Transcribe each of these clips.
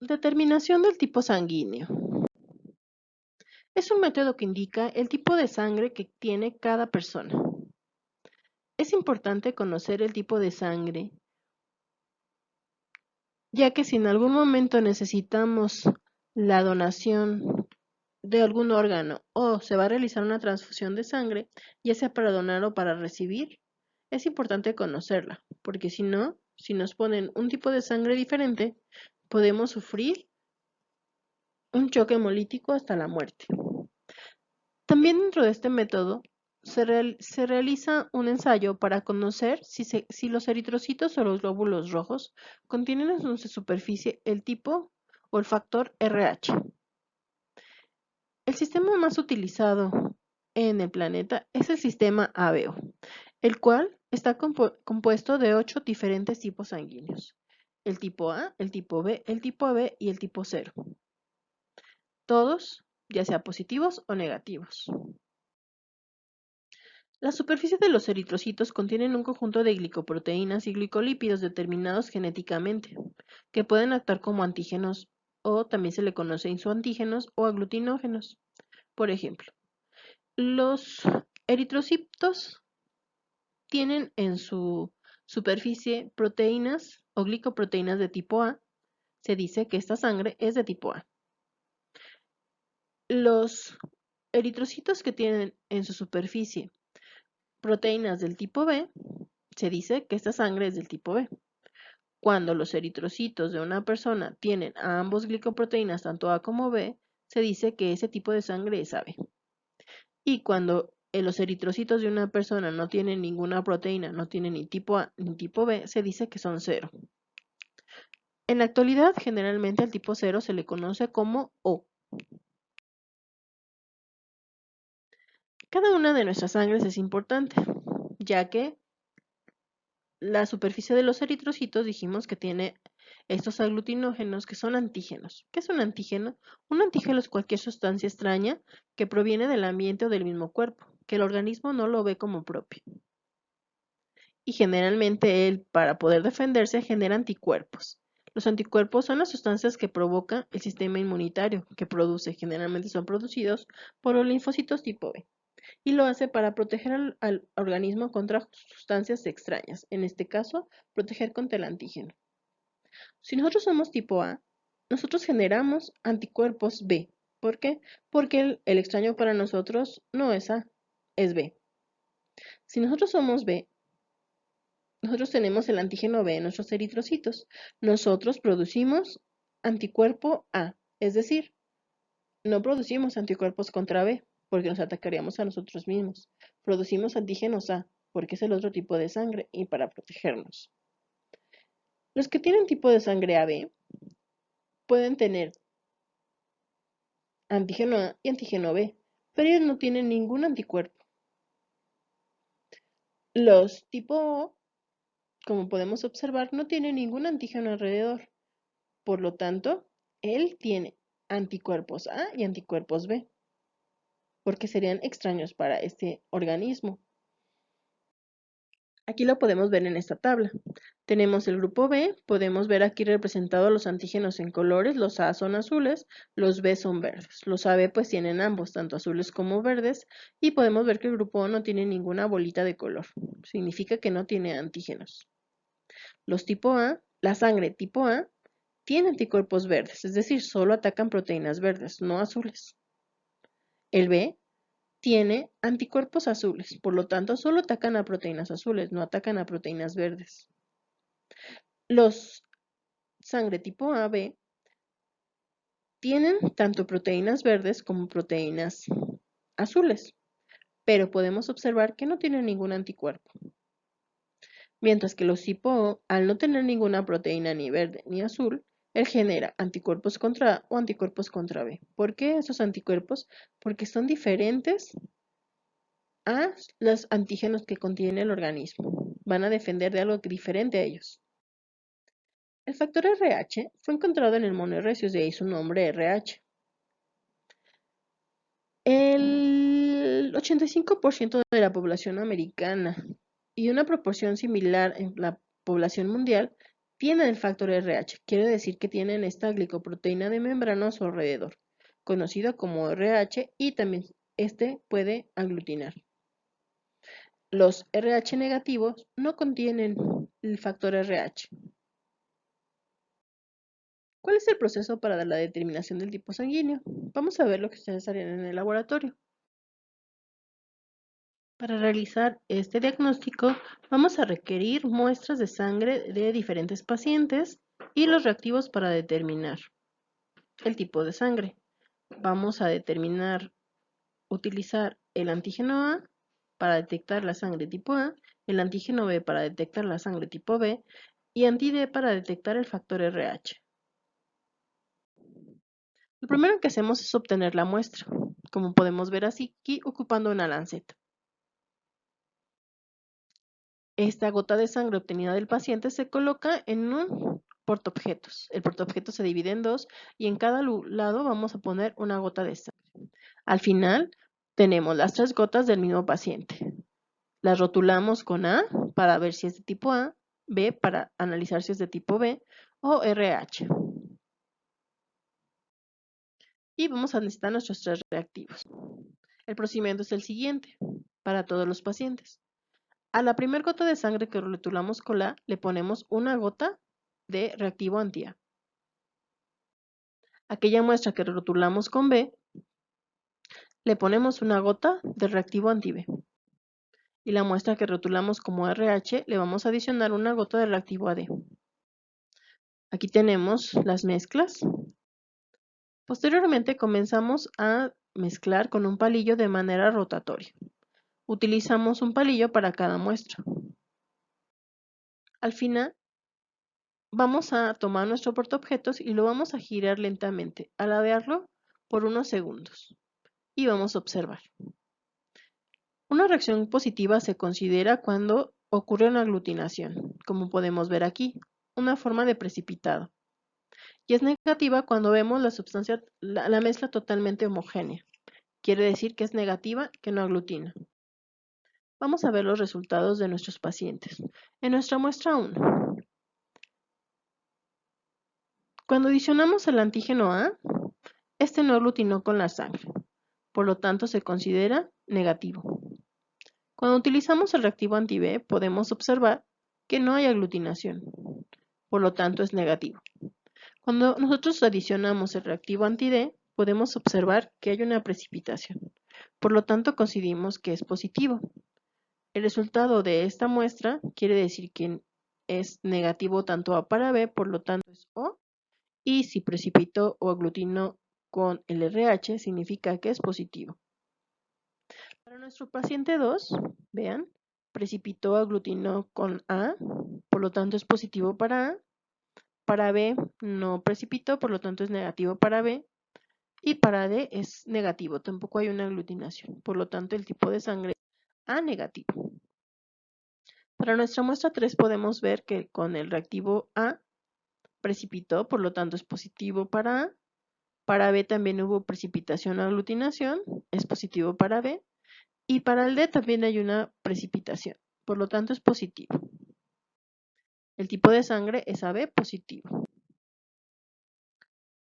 Determinación del tipo sanguíneo. Es un método que indica el tipo de sangre que tiene cada persona. Es importante conocer el tipo de sangre, ya que si en algún momento necesitamos la donación de algún órgano o se va a realizar una transfusión de sangre, ya sea para donar o para recibir, es importante conocerla, porque si no, si nos ponen un tipo de sangre diferente, podemos sufrir un choque hemolítico hasta la muerte. También dentro de este método se realiza un ensayo para conocer si los eritrocitos o los glóbulos rojos contienen en su superficie el tipo o el factor RH. El sistema más utilizado en el planeta es el sistema ABO, el cual está compuesto de 8 diferentes tipos sanguíneos: el tipo A, el tipo B, el tipo AB y el tipo 0. Todos, ya sea positivos o negativos. La superficie de los eritrocitos contienen un conjunto de glicoproteínas y glicolípidos determinados genéticamente, que pueden actuar como antígenos o también se le conoce isoantígenos o aglutinógenos. Por ejemplo, los eritrocitos tienen en su superficie proteínas o glicoproteínas de tipo A. Se dice que esta sangre es de tipo A. Los eritrocitos que tienen en su superficie proteínas del tipo B, se dice que esta sangre es del tipo B. Cuando los eritrocitos de una persona tienen a ambos glicoproteínas, tanto A como B, se dice que ese tipo de sangre es AB. Y cuando los eritrocitos de una persona no tienen ninguna proteína, no tienen ni tipo A ni tipo B, se dice que son 0. En la actualidad, generalmente al tipo 0 se le conoce como O. Cada una de nuestras sangres es importante, ya que la superficie de los eritrocitos dijimos que tiene estos aglutinógenos que son antígenos. ¿Qué es un antígeno? Un antígeno es cualquier sustancia extraña que proviene del ambiente o del mismo cuerpo, que el organismo no lo ve como propio. Y generalmente él, para poder defenderse, genera anticuerpos. Los anticuerpos son las sustancias que provoca el sistema inmunitario, que produce, generalmente son producidos por los linfocitos tipo B, y lo hace para proteger al organismo contra sustancias extrañas, en este caso, proteger contra el antígeno. Si nosotros somos tipo A, nosotros generamos anticuerpos B. ¿Por qué? Porque el extraño para nosotros no es A, es B. Si nosotros somos B, nosotros tenemos el antígeno B en nuestros eritrocitos. Nosotros producimos anticuerpo A, es decir, no producimos anticuerpos contra B, porque nos atacaríamos a nosotros mismos. Producimos antígenos A, porque es el otro tipo de sangre y para protegernos. Los que tienen tipo de sangre AB pueden tener antígeno A y antígeno B, pero ellos no tienen ningún anticuerpo. Los tipo O, como podemos observar, no tienen ningún antígeno alrededor. Por lo tanto, él tiene anticuerpos A y anticuerpos B, porque serían extraños para este organismo. Aquí lo podemos ver en esta tabla. Tenemos el grupo B, podemos ver aquí representados los antígenos en colores, los A son azules, los B son verdes. Los AB pues tienen ambos, tanto azules como verdes, y podemos ver que el grupo O no tiene ninguna bolita de color, significa que no tiene antígenos. Los tipo A, la sangre tipo A, tiene anticuerpos verdes, es decir, solo atacan proteínas verdes, no azules. El B tiene anticuerpos azules, por lo tanto solo atacan a proteínas azules, no atacan a proteínas verdes. Los sangre tipo AB tienen tanto proteínas verdes como proteínas azules, pero podemos observar que no tienen ningún anticuerpo. Mientras que los tipo O, al no tener ninguna proteína ni verde ni azul, él genera anticuerpos contra A o anticuerpos contra B. ¿Por qué esos anticuerpos? Porque son diferentes a los antígenos que contiene el organismo. Van a defender de algo diferente a ellos. El factor RH fue encontrado en el mono rhesus, de ahí su nombre RH. El 85% de la población americana y una proporción similar en la población mundial tienen el factor RH, quiere decir que tienen esta glicoproteína de membrana a su alrededor, conocida como RH, y también este puede aglutinar. Los RH negativos no contienen el factor RH. ¿Cuál es el proceso para la determinación del tipo sanguíneo? Vamos a ver lo que ustedes harían en el laboratorio. Para realizar este diagnóstico, vamos a requerir muestras de sangre de diferentes pacientes y los reactivos para determinar el tipo de sangre. Vamos a utilizar el antígeno A para detectar la sangre tipo A, el antígeno B para detectar la sangre tipo B y anti-D para detectar el factor RH. Lo primero que hacemos es obtener la muestra, como podemos ver aquí, ocupando una lanceta. Esta gota de sangre obtenida del paciente se coloca en un portaobjetos. El portaobjetos se divide en dos y en cada lado vamos a poner una gota de sangre. Al final tenemos las 3 gotas del mismo paciente. Las rotulamos con A para ver si es de tipo A, B para analizar si es de tipo B o RH. Y vamos a necesitar nuestros 3 reactivos. El procedimiento es el siguiente para todos los pacientes. A la primera gota de sangre que rotulamos con A le ponemos una gota de reactivo anti-A. Aquella muestra que rotulamos con B le ponemos una gota de reactivo anti-B. Y la muestra que rotulamos como RH le vamos a adicionar una gota de reactivo AD. Aquí tenemos las mezclas. Posteriormente comenzamos a mezclar con un palillo de manera rotatoria. Utilizamos un palillo para cada muestra. Al final vamos a tomar nuestro portaobjetos y lo vamos a girar lentamente, a ladearlo por unos segundos. Y vamos a observar. Una reacción positiva se considera cuando ocurre una aglutinación, como podemos ver aquí, una forma de precipitado. Y es negativa cuando vemos la mezcla totalmente homogénea. Quiere decir que es negativa, que no aglutina. Vamos a ver los resultados de nuestros pacientes. En nuestra muestra 1, cuando adicionamos el antígeno A, este no aglutinó con la sangre, por lo tanto se considera negativo. Cuando utilizamos el reactivo anti-B, podemos observar que no hay aglutinación, por lo tanto es negativo. Cuando nosotros adicionamos el reactivo anti-D, podemos observar que hay una precipitación, por lo tanto coincidimos que es positivo. El resultado de esta muestra quiere decir que es negativo tanto A para B, por lo tanto es O, y si precipitó o aglutinó con el RH, significa que es positivo. Para nuestro paciente 2, vean, precipitó, aglutinó con A, por lo tanto es positivo para A. Para B no precipitó, por lo tanto es negativo para B. Y para D es negativo, tampoco hay una aglutinación, por lo tanto el tipo de sangre es A negativo. Para nuestra muestra 3 podemos ver que con el reactivo A precipitó, por lo tanto es positivo para A. Para B también hubo precipitación o aglutinación, es positivo para B. Y para el D también hay una precipitación, por lo tanto es positivo. El tipo de sangre es AB positivo.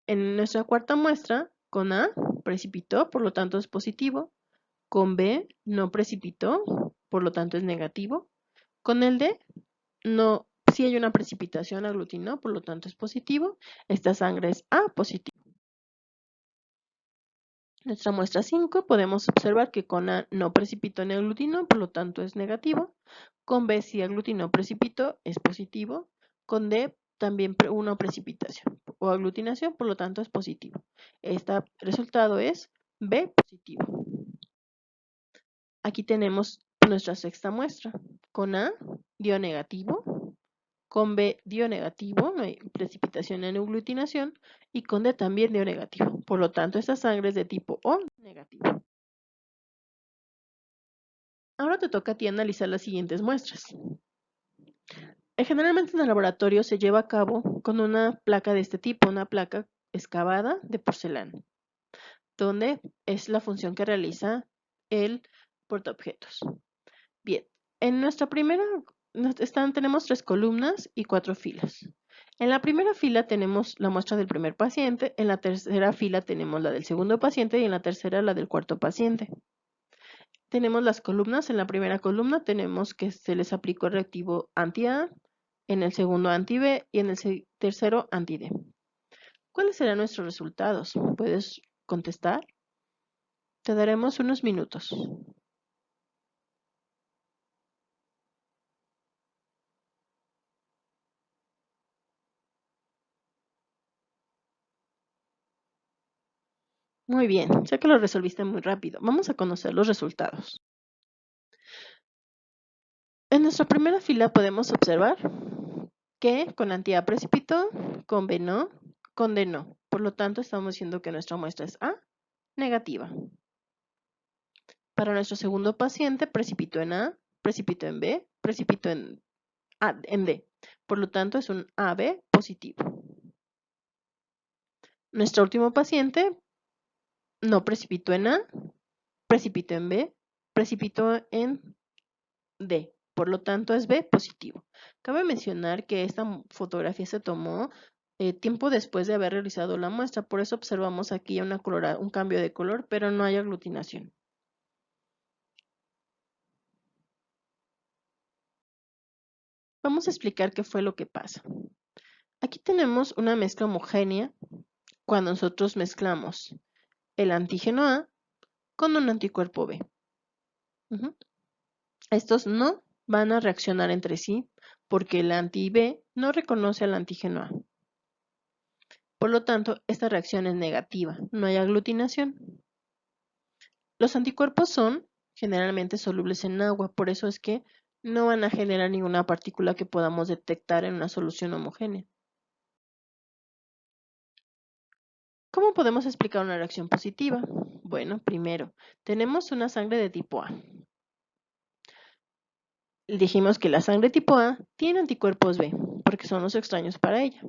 En nuestra cuarta muestra, con A precipitó, por lo tanto es positivo. Con B no precipitó, por lo tanto es negativo. Con el D no, sí hay una precipitación, aglutinó, por lo tanto es positivo. Esta sangre es A positivo. Nuestra muestra 5 podemos observar que con A no precipitó ni aglutinó, por lo tanto es negativo. Con B sí aglutinó, precipitó, es positivo. Con D también una precipitación o aglutinación, por lo tanto es positivo. Este resultado es B positivo. Aquí tenemos nuestra sexta muestra. Con A dio negativo, con B dio negativo, no hay precipitación en aglutinación, y con D también dio negativo. Por lo tanto, esta sangre es de tipo O negativo. Ahora te toca a ti analizar las siguientes muestras. Generalmente en el laboratorio se lleva a cabo con una placa de este tipo, una placa excavada de porcelana, donde es la función que realiza el portaobjetos. Bien, en nuestra primera tenemos 3 columnas y 4 filas. En la primera fila tenemos la muestra del primer paciente, en la tercera fila tenemos la del segundo paciente y en la tercera la del cuarto paciente. Tenemos las columnas, en la primera columna tenemos que se les aplicó el reactivo anti-A, en el segundo anti-B y en el tercero anti-D. ¿Cuáles serán nuestros resultados? ¿Puedes contestar? Te daremos unos minutos. Muy bien, sé que lo resolviste muy rápido. Vamos a conocer los resultados. En nuestra primera fila podemos observar que con anti-A precipitó, con B no, con D no. Por lo tanto, estamos diciendo que nuestra muestra es A negativa. Para nuestro segundo paciente, precipitó en A, precipitó en B, precipitó en D. Por lo tanto, es un AB positivo. Nuestro último paciente no precipitó en A, precipitó en B, precipitó en D. Por lo tanto, es B positivo. Cabe mencionar que esta fotografía se tomó tiempo después de haber realizado la muestra. Por eso observamos aquí un cambio de color, pero no hay aglutinación. Vamos a explicar qué fue lo que pasa. Aquí tenemos una mezcla homogénea cuando nosotros mezclamos el antígeno A con un anticuerpo B. Estos no van a reaccionar entre sí porque el anti-B no reconoce al antígeno A. Por lo tanto, esta reacción es negativa, no hay aglutinación. Los anticuerpos son generalmente solubles en agua, por eso es que no van a generar ninguna partícula que podamos detectar en una solución homogénea. ¿Cómo podemos explicar una reacción positiva? Bueno, primero, tenemos una sangre de tipo A. Dijimos que la sangre tipo A tiene anticuerpos B, porque son los extraños para ella.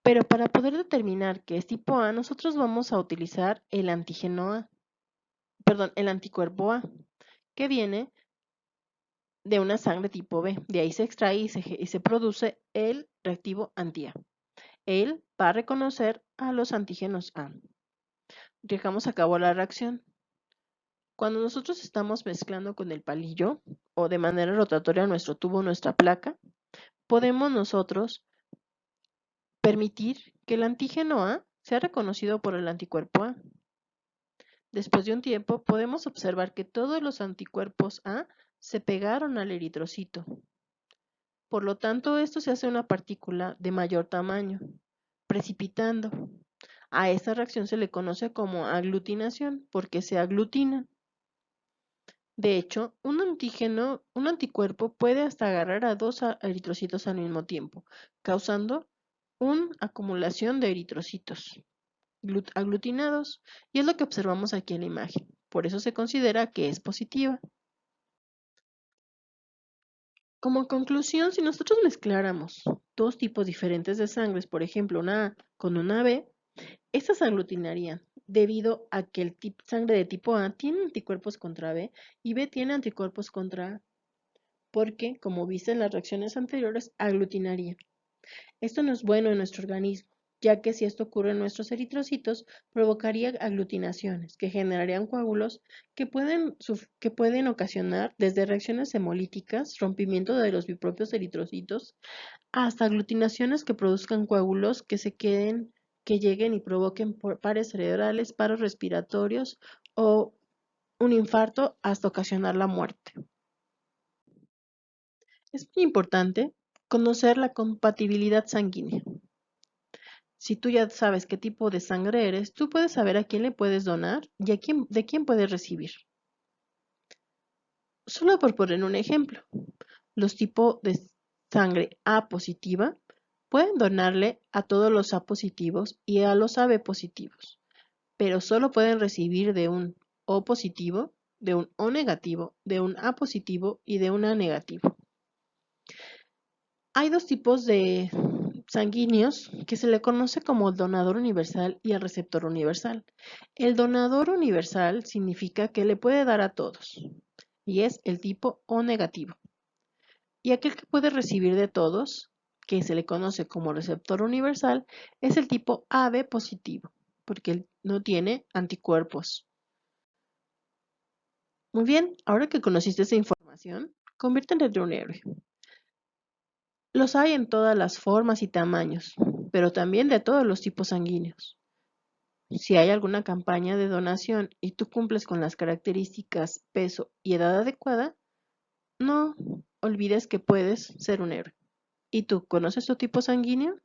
Pero para poder determinar que es tipo A, nosotros vamos a utilizar el antígeno A, perdón, el anticuerpo A, que viene de una sangre tipo B. De ahí se extrae y se produce el reactivo anti-A. Él va a reconocer a los antígenos A. Llevamos a cabo la reacción. Cuando nosotros estamos mezclando con el palillo o de manera rotatoria nuestro tubo, nuestra placa, podemos nosotros permitir que el antígeno A sea reconocido por el anticuerpo A. Después de un tiempo, podemos observar que todos los anticuerpos A se pegaron al eritrocito. Por lo tanto, esto se hace una partícula de mayor tamaño, precipitando. A esta reacción se le conoce como aglutinación, porque se aglutinan. De hecho, un anticuerpo puede hasta agarrar a 2 eritrocitos al mismo tiempo, causando una acumulación de eritrocitos aglutinados, y es lo que observamos aquí en la imagen. Por eso se considera que es positiva. Como conclusión, si nosotros mezcláramos dos tipos diferentes de sangres, por ejemplo, una A con una B, estas aglutinarían debido a que el sangre de tipo A tiene anticuerpos contra B y B tiene anticuerpos contra A, porque, como viste en las reacciones anteriores, aglutinarían. Esto no es bueno en nuestro organismo, ya que si esto ocurre en nuestros eritrocitos, provocaría aglutinaciones que generarían coágulos que pueden ocasionar desde reacciones hemolíticas, rompimiento de los propios eritrocitos, hasta aglutinaciones que produzcan coágulos que lleguen y provoquen pares cerebrales, paros respiratorios o un infarto hasta ocasionar la muerte. Es muy importante conocer la compatibilidad sanguínea. Si tú ya sabes qué tipo de sangre eres, tú puedes saber a quién le puedes donar y de quién puedes recibir. Solo por poner un ejemplo, los tipos de sangre A positiva pueden donarle a todos los A positivos y a los AB positivos, pero solo pueden recibir de un O positivo, de un O negativo, de un A positivo y de un A negativo. Hay dos tipos de sanguíneos que se le conoce como el donador universal y el receptor universal. El donador universal significa que le puede dar a todos y es el tipo O negativo. Y aquel que puede recibir de todos, que se le conoce como receptor universal, es el tipo AB positivo, porque él no tiene anticuerpos. Muy bien, ahora que conociste esa información, conviértete en un héroe. Los hay en todas las formas y tamaños, pero también de todos los tipos sanguíneos. Si hay alguna campaña de donación y tú cumples con las características, peso y edad adecuada, no olvides que puedes ser un héroe. ¿Y tú conoces tu tipo sanguíneo?